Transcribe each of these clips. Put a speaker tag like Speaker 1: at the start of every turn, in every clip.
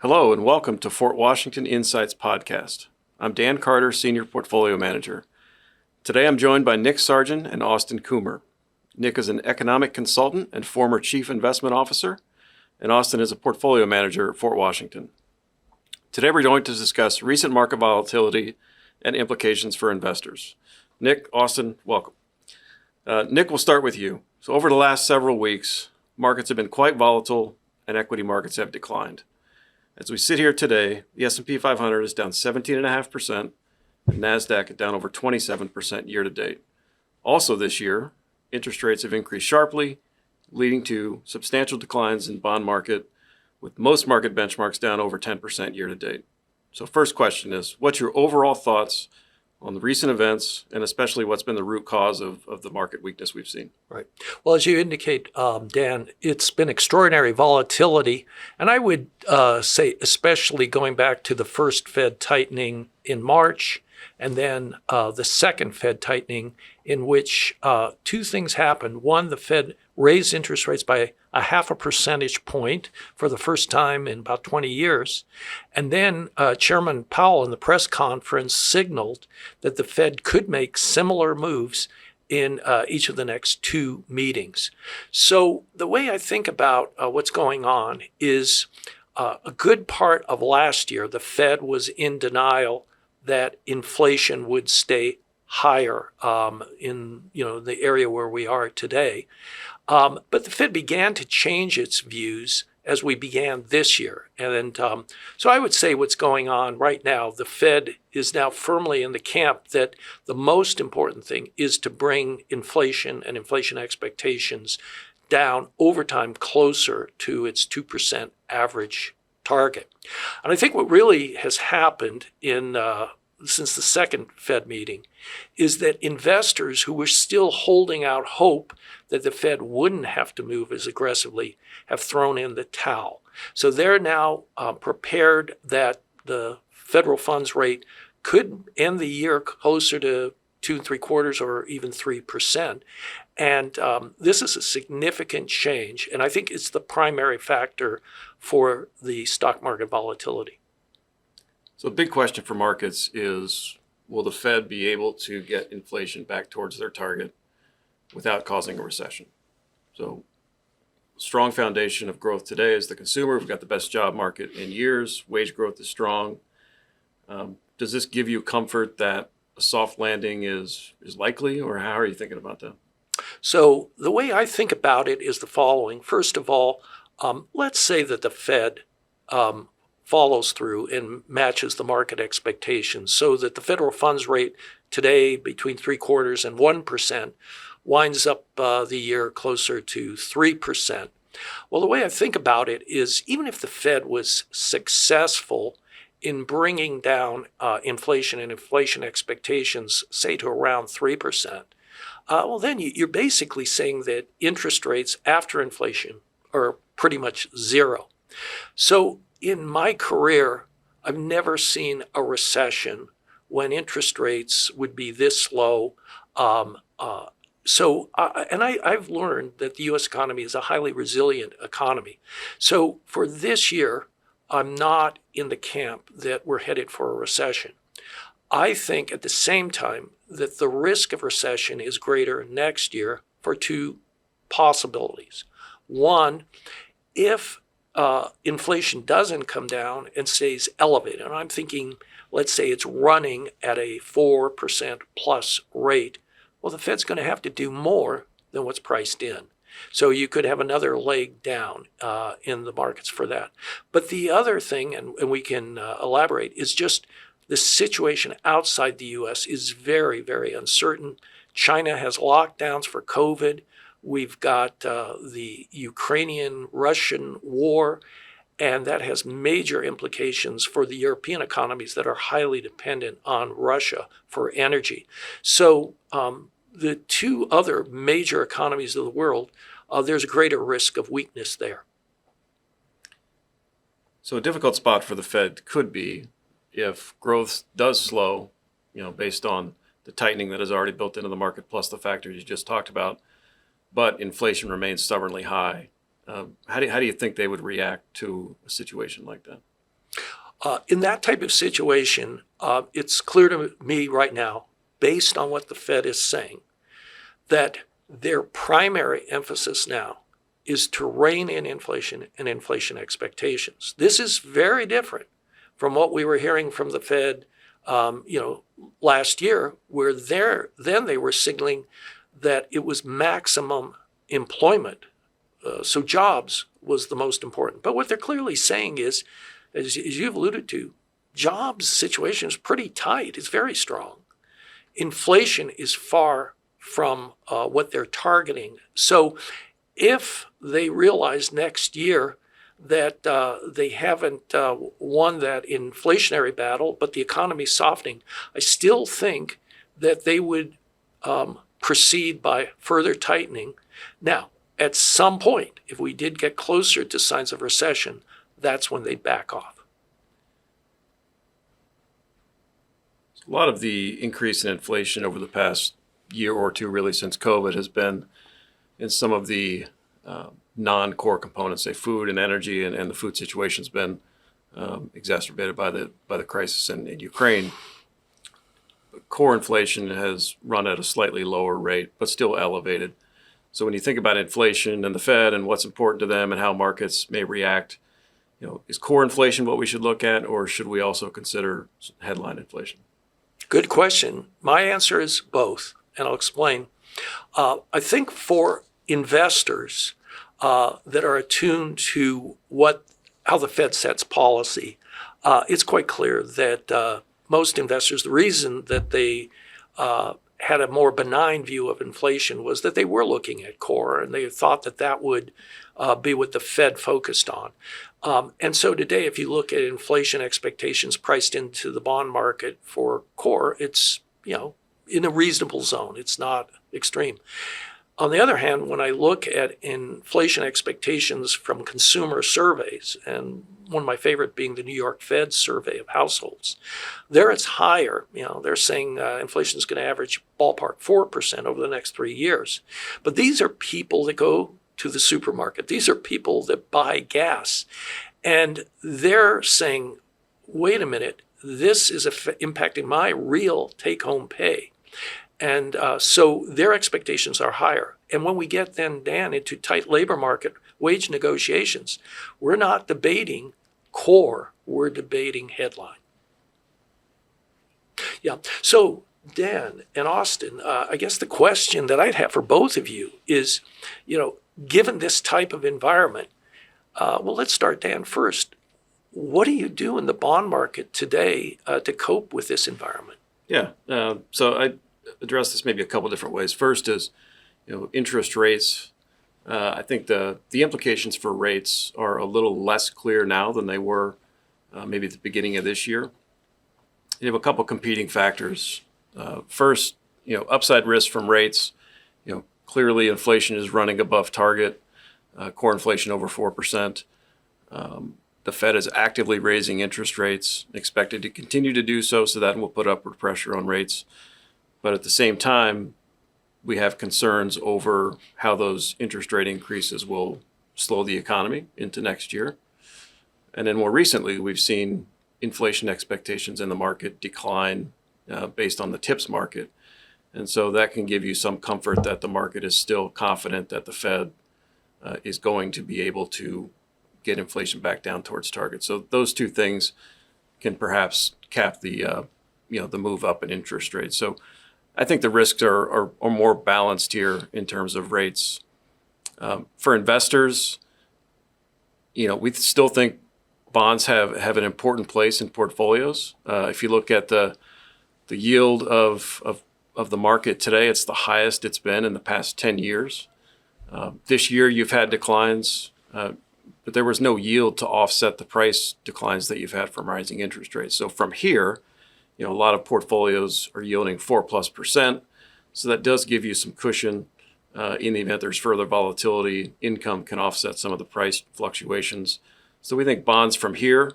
Speaker 1: Hello and welcome to Fort Washington Insights Podcast. I'm Dan Carter, Senior Portfolio Manager. Today I'm joined by Nick Sargent and Austin Coomer. Nick is an economic consultant and former Chief Investment Officer, and Austin is a Portfolio Manager at Fort Washington. Today we're going to discuss recent market volatility and implications for investors. Nick, Austin, welcome. Nick, we'll start with you. So over the last several weeks, markets have been quite volatile and equity markets have declined. As we sit here today, the S&P 500 is down 17.5%, and NASDAQ is down over 27% year to date. Also this year, interest rates have increased sharply, leading to substantial declines in the bond market, with most market benchmarks down over 10% year to date. So first question is, what's your overall thoughts on the recent events, and especially what's been the root cause of the market weakness we've seen?
Speaker 2: Right. Well, as you indicate, Dan, it's been extraordinary volatility. And I would say, especially going back to the first Fed tightening in March, and then the second Fed tightening, in which two things happened. One, the Fed raised interest rates by 0.5 percentage point for the first time in about 20 years. And then Chairman Powell in the press conference signaled that the Fed could make similar moves in each of the next two meetings. So the way I think about what's going on is a good part of last year, the Fed was in denial that inflation would stay higher in the area where we are today. But the Fed began to change its views as we began this year. And so I would say what's going on right now, the Fed is now firmly in the camp that the most important thing is to bring inflation and inflation expectations down over time closer to its 2% average target. And I think what really has happened since the second Fed meeting is that investors who were still holding out hope that the Fed wouldn't have to move as aggressively have thrown in the towel. So they're now prepared that the federal funds rate could end the year closer to 2 3/4 or even 3%. And this is a significant change. And I think it's the primary factor for the stock market volatility.
Speaker 1: So a big question for markets is, will the Fed be able to get inflation back towards their target without causing a recession? So strong foundation of growth today is the consumer. We've got the best job market in years. Wage growth is strong. Does this give you comfort that a soft landing is likely, or how are you thinking about that?
Speaker 2: So the way I think about it is the following. First of all, let's say that the Fed follows through and matches the market expectations so that the federal funds rate today between 3/4 and 1% winds up the year closer to 3%. Well, the way I think about it is even if the Fed was successful in bringing down inflation and inflation expectations, say to around 3%, well, then you're basically saying that interest rates after inflation are pretty much zero. So in my career, I've never seen a recession when interest rates would be this low. I've learned that the U.S. economy is a highly resilient economy. So for this year, I'm not in the camp that we're headed for a recession. I think at the same time that the risk of recession is greater next year for two possibilities. One, if inflation doesn't come down and stays elevated, and I'm thinking, let's say it's running at a 4% plus rate, well, the Fed's going to have to do more than what's priced in. So you could have another leg down in the markets for that. But the other thing, and we can elaborate, is just the situation outside the U.S. is very, very uncertain. China has lockdowns for COVID. We've got the Ukrainian-Russian war, and that has major implications for the European economies that are highly dependent on Russia for energy. So the two other major economies of the world, there's a greater risk of weakness there.
Speaker 1: So a difficult spot for the Fed could be if growth does slow, based on the tightening that is already built into the market, plus the factors you just talked about, but inflation remains stubbornly high. How do you think they would react to a situation like that?
Speaker 2: In that type of situation, it's clear to me right now, based on what the Fed is saying, that their primary emphasis now is to rein in inflation and inflation expectations. This is very different from what we were hearing from the Fed, last year, where they were signaling that it was maximum employment. So jobs was the most important. But what they're clearly saying is, as you've alluded to, jobs situation is pretty tight. It's very strong. Inflation is far from what they're targeting. So if they realize next year that they haven't won that inflationary battle, but the economy's softening, I still think that they would proceed by further tightening. Now, at some point, if we did get closer to signs of recession, that's when they'd back off.
Speaker 1: A lot of the increase in inflation over the past year or two, really since COVID, has been in some of the non-core components, say food and energy, and the food situation has been exacerbated by the crisis in Ukraine. But core inflation has run at a slightly lower rate, but still elevated. So when you think about inflation and the Fed and what's important to them and how markets may react, is core inflation what we should look at, or should we also consider headline inflation?
Speaker 2: Good question. My answer is both, and I'll explain. I think for investors that are attuned to how the Fed sets policy, it's quite clear that most investors, the reason that they had a more benign view of inflation was that they were looking at core, and they thought that would be what the Fed focused on. And so today, if you look at inflation expectations priced into the bond market for core, it's in a reasonable zone. It's not extreme. On the other hand, when I look at inflation expectations from consumer surveys, and one of my favorite being the New York Fed survey of households, there it's higher. They're saying inflation is going to average ballpark 4% over the next 3 years. But these are people that go to the supermarket. These are people that buy gas. And they're saying, wait a minute, this is impacting my real take-home pay. And so their expectations are higher. And when we get then, Dan, into tight labor market wage negotiations, we're not debating core, we're debating headline. Yeah. So Dan and Austin, I guess the question that I'd have for both of you is, given this type of environment, let's start, Dan, first. What do you do in the bond market today to cope with this environment?
Speaker 1: Yeah. So I address this maybe a couple different ways. First is, interest rates. I think the implications for rates are a little less clear now than they were maybe at the beginning of this year. You have a couple competing factors. First, upside risk from rates. Clearly inflation is running above target, core inflation over 4%. The Fed is actively raising interest rates, expected to continue to do so that will put upward pressure on rates. But at the same time, we have concerns over how those interest rate increases will slow the economy into next year. And then more recently, we've seen inflation expectations in the market decline based on the TIPS market. And so that can give you some comfort that the market is still confident that the Fed is going to be able to get inflation back down towards target. So those two things can perhaps cap the move up in interest rates. So I think the risks are more balanced here in terms of rates. For investors, we still think bonds have an important place in portfolios. If you look at the yield of the market today, it's the highest it's been in the past 10 years. This year you've had declines, but there was no yield to offset the price declines that you've had from rising interest rates. So from here, a lot of portfolios are yielding 4+%. So that does give you some cushion in the event there's further volatility. Income can offset some of the price fluctuations. So we think bonds from here,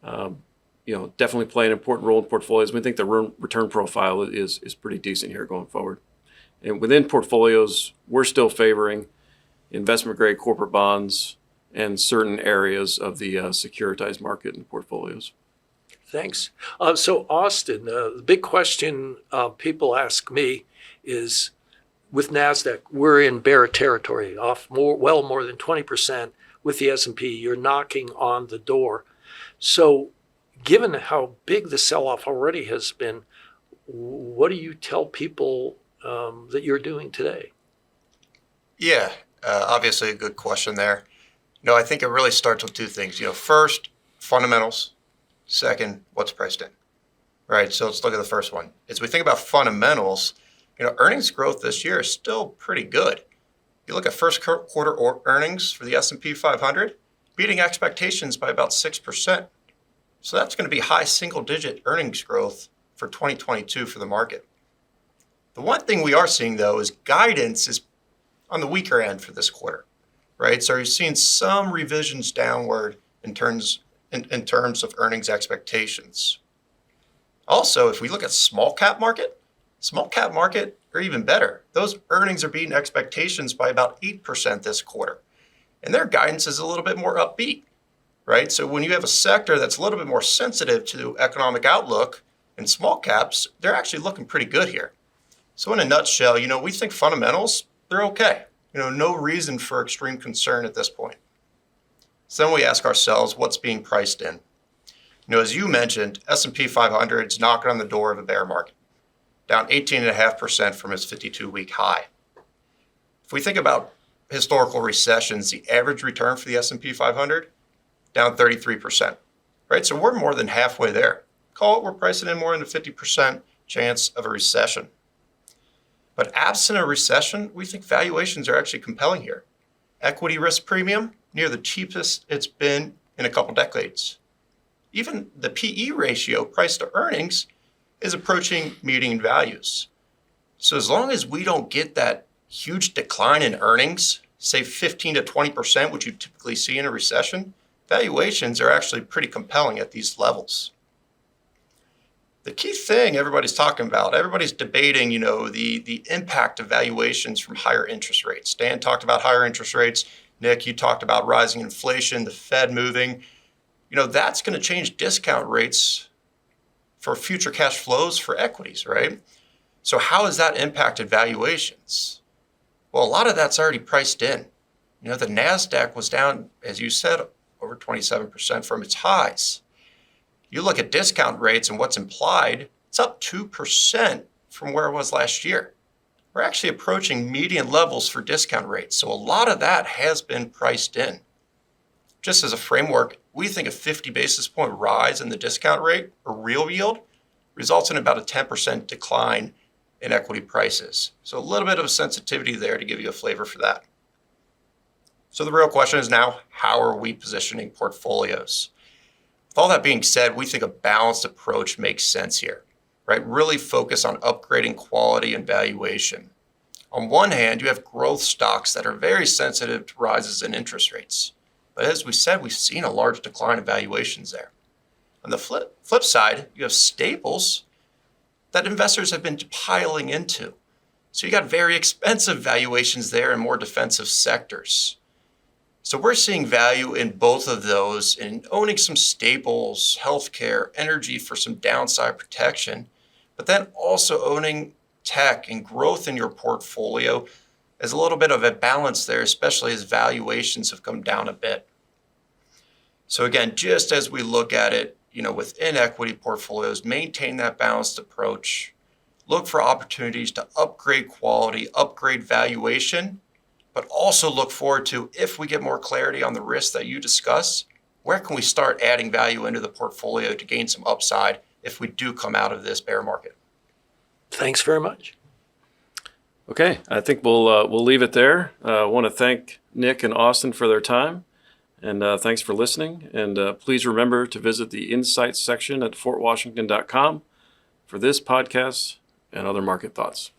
Speaker 1: definitely play an important role in portfolios. We think the return profile is pretty decent here going forward. And within portfolios, we're still favoring investment-grade corporate bonds and certain areas of the securitized market in portfolios.
Speaker 2: Thanks. So Austin, the big question people ask me is, with NASDAQ, we're in bear territory, off well more than 20%. With the S&P, you're knocking on the door. So given how big the sell-off already has been, what do you tell people that you're doing today?
Speaker 3: Yeah, obviously a good question there. I think it really starts with two things. First, fundamentals. Second, what's priced in, right? So let's look at the first one. As we think about fundamentals, earnings growth this year is still pretty good. You look at first quarter earnings for the S&P 500, beating expectations by about 6%. So that's going to be high single-digit earnings growth for 2022 for the market. The one thing we are seeing, though, is guidance is on the weaker end for this quarter, right? So you're seeing some revisions downward in terms of earnings expectations. Also, if we look at small cap market are even better. Those earnings are beating expectations by about 8% this quarter. And their guidance is a little bit more upbeat, right? So when you have a sector that's a little bit more sensitive to economic outlook and small caps, they're actually looking pretty good here. So in a nutshell, we think fundamentals, they're okay. No reason for extreme concern at this point. So then we ask ourselves, what's being priced in? As you mentioned, S&P 500 is knocking on the door of a bear market, down 18.5% from its 52-week high. If we think about historical recessions, the average return for the S&P 500, down 33%, right? So we're more than halfway there. Call it, we're pricing in more than a 50% chance of a recession. But absent a recession, we think valuations are actually compelling here. Equity risk premium, near the cheapest it's been in a couple decades. Even the PE ratio, price to earnings, is approaching median values. So as long as we don't get that huge decline in earnings, say 15 to 20%, which you typically see in a recession, valuations are actually pretty compelling at these levels. The key thing everybody's talking about, everybody's debating, the impact of valuations from higher interest rates. Dan talked about higher interest rates. Nick, you talked about rising inflation, the Fed moving. That's going to change discount rates for future cash flows for equities, right? So how has that impacted valuations? Well, a lot of that's already priced in. The NASDAQ was down, as you said, over 27% from its highs. You look at discount rates and what's implied, it's up 2% from where it was last year. We're actually approaching median levels for discount rates. So a lot of that has been priced in. Just as a framework, we think a 50 basis point rise in the discount rate or real yield results in about a 10% decline in equity prices. So a little bit of a sensitivity there to give you a flavor for that. So the real question is now, how are we positioning portfolios? With all that being said, we think a balanced approach makes sense here, right? Really focus on upgrading quality and valuation. On one hand, you have growth stocks that are very sensitive to rises in interest rates. But as we said, we've seen a large decline in valuations there. On the flip side, you have staples that investors have been piling into. So you got very expensive valuations there in more defensive sectors. So we're seeing value in both of those and owning some staples, healthcare, energy for some downside protection, but then also owning tech and growth in your portfolio as a little bit of a balance there, especially as valuations have come down a bit. So again, just as we look at it, within equity portfolios, maintain that balanced approach. Look for opportunities to upgrade quality, upgrade valuation, but also look forward to, if we get more clarity on the risks that you discuss, where can we start adding value into the portfolio to gain some upside if we do come out of this bear market?
Speaker 2: Thanks very much.
Speaker 1: Okay, I think we'll leave it there. I want to thank Nick and Austin for their time, and thanks for listening. And please remember to visit the Insights section at fortwashington.com for this podcast and other market thoughts.